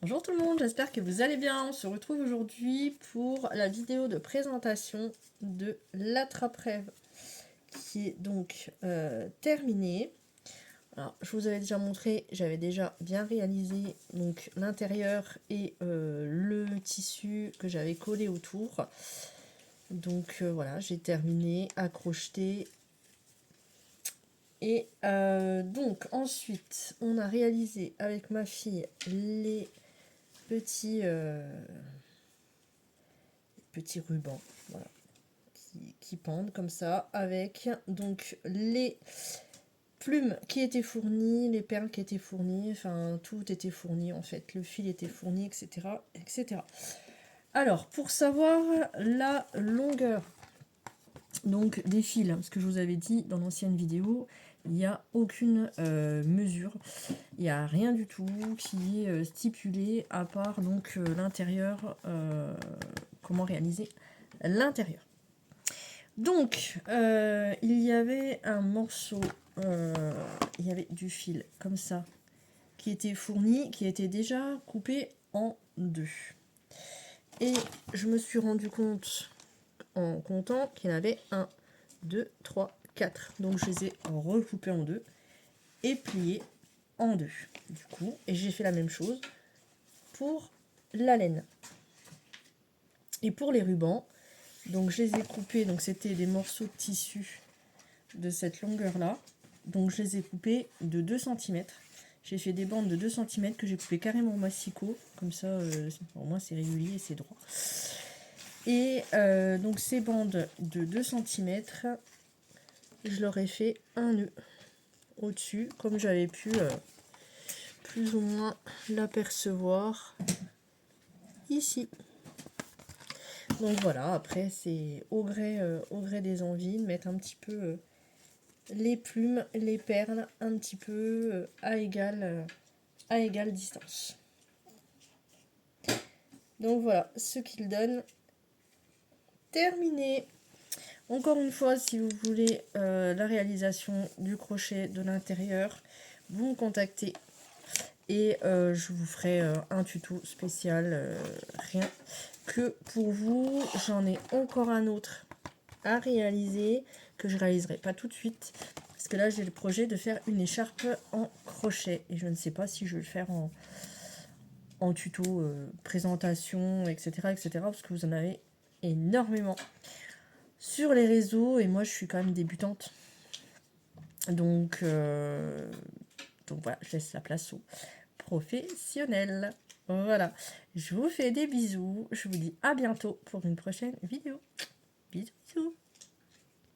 Bonjour tout le monde, j'espère que vous allez bien. On se retrouve aujourd'hui pour la vidéo de présentation de l'attrape-rêve qui est donc terminée. Alors, je vous avais déjà montré, j'avais déjà bien réalisé donc l'intérieur et le tissu que j'avais collé autour. Donc voilà, j'ai terminé à crocheter. Et donc ensuite, on a réalisé avec ma fille les petits rubans, voilà, qui pendent comme ça, avec donc les plumes qui étaient fournies, les perles qui étaient fournies, enfin tout était fourni en fait, le fil était fourni, etc. etc. Alors, pour savoir la longueur donc des fils, ce que je vous avais dit dans l'ancienne vidéo, il n'y a aucune mesure, il n'y a rien du tout qui est stipulé à part donc l'intérieur, comment réaliser l'intérieur. Donc il y avait un morceau, il y avait du fil comme ça qui était fourni, qui était déjà coupé en deux. Et je me suis rendu compte en comptant qu'il y en avait 1, 2, 3, 4. Donc je les ai recoupés en deux et pliés en deux. Du coup, et j'ai fait la même chose pour la laine. Et pour les rubans, donc je les ai coupés, donc c'était des morceaux de tissu de cette longueur là. Donc je les ai coupés de 2 cm. J'ai fait des bandes de 2 cm que j'ai coupé carrément au massicot. Comme ça, au moins c'est régulier et c'est droit. Et donc ces bandes de 2 cm, je leur ai fait un nœud au-dessus, comme j'avais pu plus ou moins l'apercevoir ici. Donc voilà, après c'est au gré des envies de mettre un petit peu les plumes, les perles, un petit peu à égale distance. Donc voilà ce qu'il donne. Terminé. Encore une fois, si vous voulez la réalisation du crochet de l'intérieur, vous me contactez et je vous ferai un tuto spécial, rien que pour vous. J'en ai encore un autre à réaliser que je réaliserai pas tout de suite parce que là j'ai le projet de faire une écharpe en crochet et je ne sais pas si je vais le faire en tuto, présentation, etc., parce que vous en avez énormément sur les réseaux et moi je suis quand même débutante, donc voilà, je laisse la place aux professionnels. Voilà, je vous fais des bisous, je vous dis à bientôt pour une prochaine vidéo. Bisous, bisous.